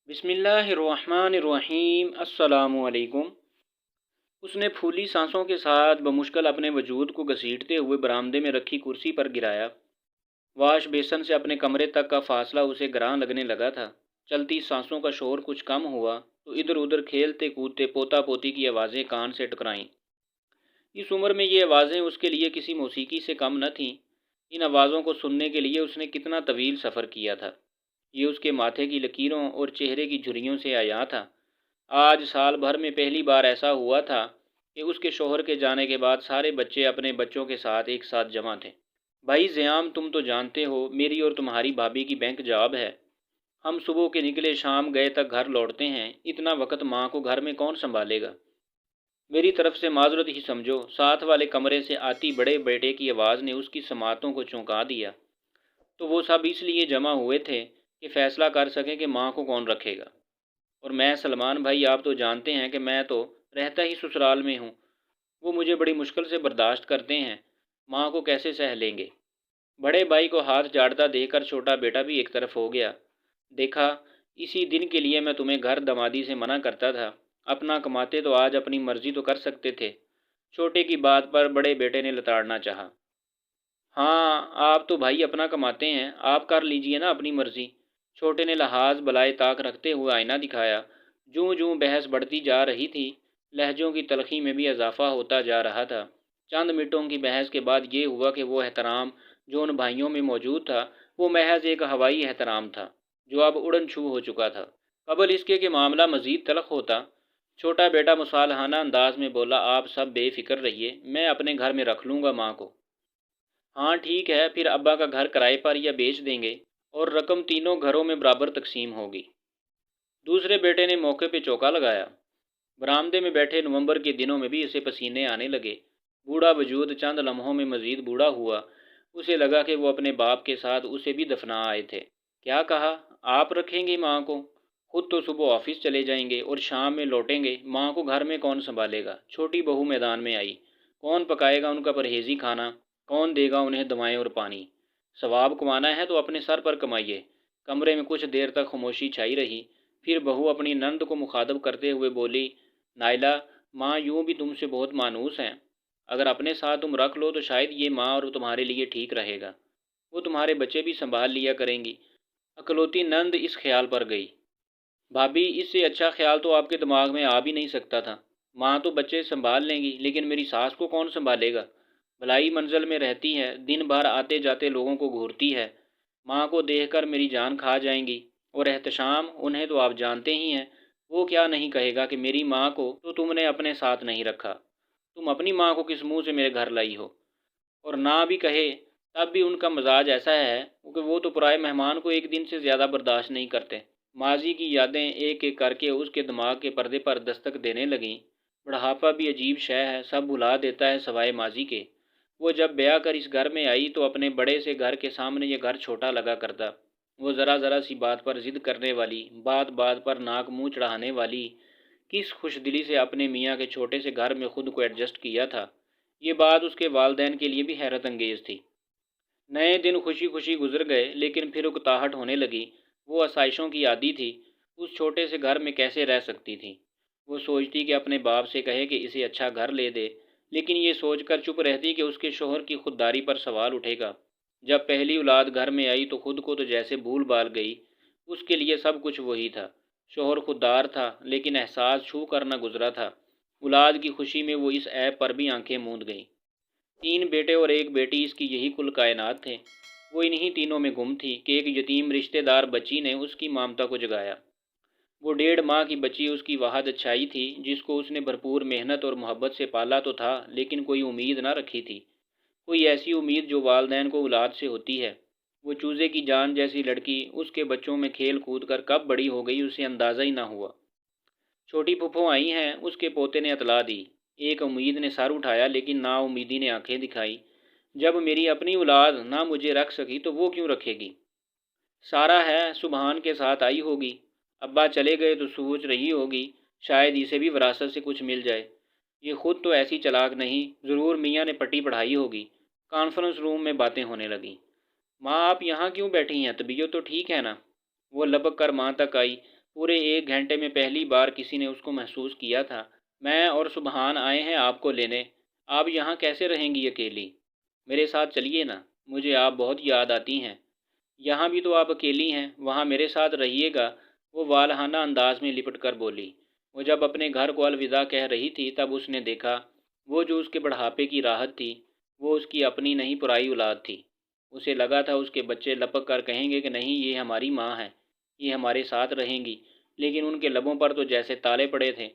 بسم اللہ الرحمن الرحیم السلام علیکم۔ اس نے پھولی سانسوں کے ساتھ بمشکل اپنے وجود کو گھسیٹتے ہوئے برآمدے میں رکھی کرسی پر گرایا۔ واش بیسن سے اپنے کمرے تک کا فاصلہ اسے گراں لگنے لگا تھا۔ چلتی سانسوں کا شور کچھ کم ہوا تو ادھر ادھر کھیلتے کودتے پوتا پوتی کی آوازیں کان سے ٹکرائیں۔ اس عمر میں یہ آوازیں اس کے لیے کسی موسیقی سے کم نہ تھیں۔ ان آوازوں کو سننے کے لیے اس نے کتنا طویل سفر کیا تھا۔ یہ اس کے ماتھے کی لکیروں اور چہرے کی جھریوں سے عیاں تھا۔ آج سال بھر میں پہلی بار ایسا ہوا تھا کہ اس کے شوہر کے جانے کے بعد سارے بچے اپنے بچوں کے ساتھ ایک ساتھ جمع تھے۔ بھائی زیام، تم تو جانتے ہو میری اور تمہاری بھابھی کی بینک جاب ہے۔ ہم صبح کے نکلے شام گئے تک گھر لوٹتے ہیں۔ اتنا وقت ماں کو گھر میں کون سنبھالے گا؟ میری طرف سے معذرت ہی سمجھو۔ ساتھ والے کمرے سے آتی بڑے بیٹے کی آواز نے اس کی سماعتوں کو چونکا دیا۔ تو وہ سب اس لیے جمع ہوئے تھے کہ فیصلہ کر سکیں کہ ماں کو کون رکھے گا۔ اور میں سلمان بھائی، آپ تو جانتے ہیں کہ میں تو رہتا ہی سسرال میں ہوں۔ وہ مجھے بڑی مشکل سے برداشت کرتے ہیں، ماں کو کیسے سہ لیں گے؟ بڑے بھائی کو ہاتھ جاڑتا دیکھ کر چھوٹا بیٹا بھی ایک طرف ہو گیا۔ دیکھا، اسی دن کے لیے میں تمہیں گھر دمادی سے منع کرتا تھا۔ اپنا کماتے تو آج اپنی مرضی تو کر سکتے تھے۔ چھوٹے کی بات پر بڑے بیٹے نے لتاڑنا چاہا۔ ہاں، آپ تو بھائی اپنا کماتے ہیں، آپ کر لیجئے نا اپنی مرضی۔ چھوٹے نے لحاظ بلائے طاق رکھتے ہوئے آئینہ دکھایا۔ جوں جوں بحث بڑھتی جا رہی تھی، لہجوں کی تلخی میں بھی اضافہ ہوتا جا رہا تھا۔ چند منٹوں کی بحث کے بعد یہ ہوا کہ وہ احترام جو ان بھائیوں میں موجود تھا، وہ محض ایک ہوائی احترام تھا جو اب اڑن چھو ہو چکا تھا۔ قبل اس کے کہ معاملہ مزید تلخ ہوتا، چھوٹا بیٹا مصالحانہ انداز میں بولا، آپ سب بے فکر رہیے، میں اپنے گھر میں رکھ لوں گا ماں کو۔ ہاں ٹھیک ہے، پھر ابا کا گھر کرائے پر یا بیچ دیں گے اور رقم تینوں گھروں میں برابر تقسیم ہوگی۔ دوسرے بیٹے نے موقع پہ چوکا لگایا۔ برآمدے میں بیٹھے نومبر کے دنوں میں بھی اسے پسینے آنے لگے۔ بوڑھا وجود چند لمحوں میں مزید بوڑھا ہوا۔ اسے لگا کہ وہ اپنے باپ کے ساتھ اسے بھی دفنا آئے تھے۔ کیا کہا؟ آپ رکھیں گے ماں کو؟ خود تو صبح آفس چلے جائیں گے اور شام میں لوٹیں گے، ماں کو گھر میں کون سنبھالے گا؟ چھوٹی بہو میدان میں آئی۔ کون پکائے گا ان کا پرہیزی کھانا؟ کون دے گا انہیں دوائیں اور پانی؟ ثواب کمانا ہے تو اپنے سر پر کمائیے۔ کمرے میں کچھ دیر تک خاموشی چھائی رہی۔ پھر بہو اپنی نند کو مخاطب کرتے ہوئے بولی، نائلہ، ماں یوں بھی تم سے بہت مانوس ہیں۔ اگر اپنے ساتھ تم رکھ لو تو شاید یہ ماں اور تمہارے لیے ٹھیک رہے گا۔ وہ تمہارے بچے بھی سنبھال لیا کریں گی۔ اکلوتی نند اس خیال پر گئی۔ بھابھی، اس سے اچھا خیال تو آپ کے دماغ میں آ بھی نہیں سکتا تھا۔ ماں تو بچے سنبھال لیں گی، لیکن میری ساس کو کون سنبھالے گا؟ بھلائی منزل میں رہتی ہے، دن بھر آتے جاتے لوگوں کو گھورتی ہے۔ ماں کو دیکھ کر میری جان کھا جائیں گی۔ اور احتشام، انہیں تو آپ جانتے ہی ہیں، وہ کیا نہیں کہے گا کہ میری ماں کو تو تم نے اپنے ساتھ نہیں رکھا۔ تم اپنی ماں کو کس منہ سے میرے گھر لائی ہو؟ اور نہ بھی کہے تب بھی ان کا مزاج ایسا ہے کہ وہ تو پرائے مہمان کو ایک دن سے زیادہ برداشت نہیں کرتے۔ ماضی کی یادیں ایک ایک کر کے اس کے دماغ کے پردے پر دستک دینے لگیں۔ بڑھاپا بھی عجیب شے ہے، سب بھلا دیتا ہے سوائے ماضی کے۔ وہ جب بیاہ کر اس گھر میں آئی تو اپنے بڑے سے گھر کے سامنے یہ گھر چھوٹا لگا کرتا۔ وہ ذرا ذرا سی بات پر ضد کرنے والی، بات بات پر ناک منہ چڑھانے والی، کس خوش دلی سے اپنے میاں کے چھوٹے سے گھر میں خود کو ایڈجسٹ کیا تھا، یہ بات اس کے والدین کے لیے بھی حیرت انگیز تھی۔ نئے دن خوشی خوشی گزر گئے، لیکن پھر اکتاہٹ ہونے لگی۔ وہ آسائشوں کی عادی تھی، اس چھوٹے سے گھر میں کیسے رہ سکتی تھی؟ وہ سوچتی کہ اپنے باپ سے کہے کہ اسے اچھا گھر لے دے، لیکن یہ سوچ کر چپ رہتی کہ اس کے شوہر کی خودداری پر سوال اٹھے گا۔ جب پہلی اولاد گھر میں آئی تو خود کو تو جیسے بھول بھال گئی۔ اس کے لیے سب کچھ وہی تھا۔ شوہر خوددار تھا، لیکن احساس چھو کر نہ گزرا تھا۔ اولاد کی خوشی میں وہ اس عیب پر بھی آنکھیں موند گئیں۔ 3 بیٹے اور 1 بیٹی، اس کی یہی کل کائنات تھے۔ وہ انہی تینوں میں گم تھی کہ ایک یتیم رشتہ دار بچی نے اس کی مامتا کو جگایا۔ وہ 1.5 ماہ کی بچی اس کی واحد اچھائی تھی، جس کو اس نے بھرپور محنت اور محبت سے پالا تو تھا، لیکن کوئی امید نہ رکھی تھی۔ کوئی ایسی امید جو والدین کو اولاد سے ہوتی ہے۔ وہ چوزے کی جان جیسی لڑکی اس کے بچوں میں کھیل کود کر کب بڑی ہو گئی، اسے اندازہ ہی نہ ہوا۔ چھوٹی پھپھو آئی ہیں، اس کے پوتے نے اطلاع دی۔ ایک امید نے سر اٹھایا، لیکن نا امیدی نے آنکھیں دکھائی۔ جب میری اپنی اولاد نہ مجھے رکھ سکی تو وہ کیوں رکھے گی؟ سارا ہے، سبحان کے ساتھ آئی ہوگی۔ ابا چلے گئے تو سوچ رہی ہوگی شاید اسے بھی وراثت سے کچھ مل جائے۔ یہ خود تو ایسی چلاک نہیں، ضرور میاں نے پٹی پڑھائی ہوگی۔ کانفرنس روم میں باتیں ہونے لگیں۔ ماں، آپ یہاں کیوں بیٹھی ہیں؟ طبیعت تو ٹھیک ہے نا؟ وہ لپک کر ماں تک آئی۔ پورے 1 گھنٹے میں پہلی بار کسی نے اس کو محسوس کیا تھا۔ میں اور سبحان آئے ہیں آپ کو لینے، آپ یہاں کیسے رہیں گی اکیلی؟ میرے ساتھ چلیے نا، مجھے آپ بہت یاد آتی ہیں۔ یہاں بھی تو آپ اکیلی ہیں، وہاں میرے ساتھ رہیے گا، وہ والہانہ انداز میں لپٹ کر بولی۔ وہ جب اپنے گھر کو الوداع کہہ رہی تھی تب اس نے دیکھا وہ جو اس کے بڑھاپے کی راحت تھی وہ اس کی اپنی نہیں پرائی اولاد تھی۔ اسے لگا تھا اس کے بچے لپک کر کہیں گے کہ نہیں، یہ ہماری ماں ہے، یہ ہمارے ساتھ رہیں گی، لیکن ان کے لبوں پر تو جیسے تالے پڑے تھے۔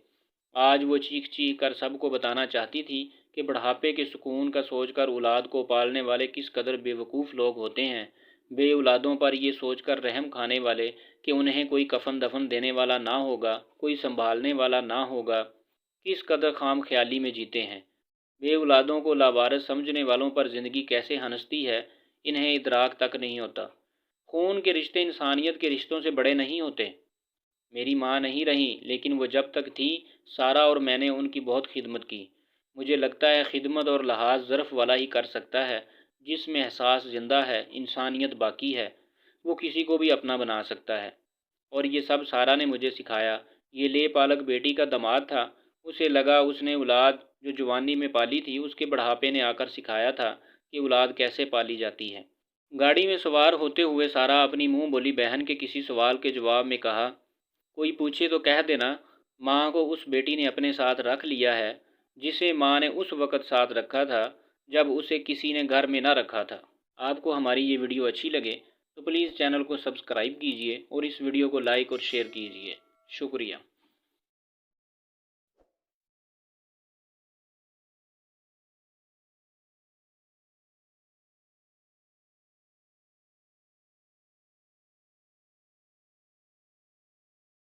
آج وہ چیخ چیخ کر سب کو بتانا چاہتی تھی کہ بڑھاپے کے سکون کا سوچ کر اولاد کو پالنے والے کس قدر بے وقوف لوگ ہوتے ہیں، بے اولادوں پر یہ سوچ کر رحم کھانے والے کہ انہیں کوئی کفن دفن دینے والا نہ ہوگا، کوئی سنبھالنے والا نہ ہوگا، کس قدر خام خیالی میں جیتے ہیں۔ بے اولادوں کو لاوارث سمجھنے والوں پر زندگی کیسے ہنستی ہے، انہیں ادراک تک نہیں ہوتا۔ خون کے رشتے انسانیت کے رشتوں سے بڑے نہیں ہوتے۔ میری ماں نہیں رہیں، لیکن وہ جب تک تھی سارا اور میں نے ان کی بہت خدمت کی۔ مجھے لگتا ہے خدمت اور لحاظ ظرف والا ہی کر سکتا ہے، جس میں احساس زندہ ہے، انسانیت باقی ہے، وہ کسی کو بھی اپنا بنا سکتا ہے۔ اور یہ سب سارا نے مجھے سکھایا۔ یہ لے پالک بیٹی کا داماد تھا، اسے لگا اس نے اولاد جو جوانی میں پالی تھی اس کے بڑھاپے نے آ کر سکھایا تھا کہ اولاد کیسے پالی جاتی ہے۔ گاڑی میں سوار ہوتے ہوئے سارا اپنی منہ بولی بہن کے کسی سوال کے جواب میں کہا، کوئی پوچھے تو کہہ دینا ماں کو اس بیٹی نے اپنے ساتھ رکھ لیا ہے جسے ماں نے اس وقت ساتھ رکھا تھا جب اسے کسی نے گھر میں نہ رکھا تھا۔ آپ کو ہماری یہ ویڈیو اچھی لگے تو پلیز چینل کو سبسکرائب کیجیے اور اس ویڈیو کو لائک اور شیئر کیجیے۔ شکریہ۔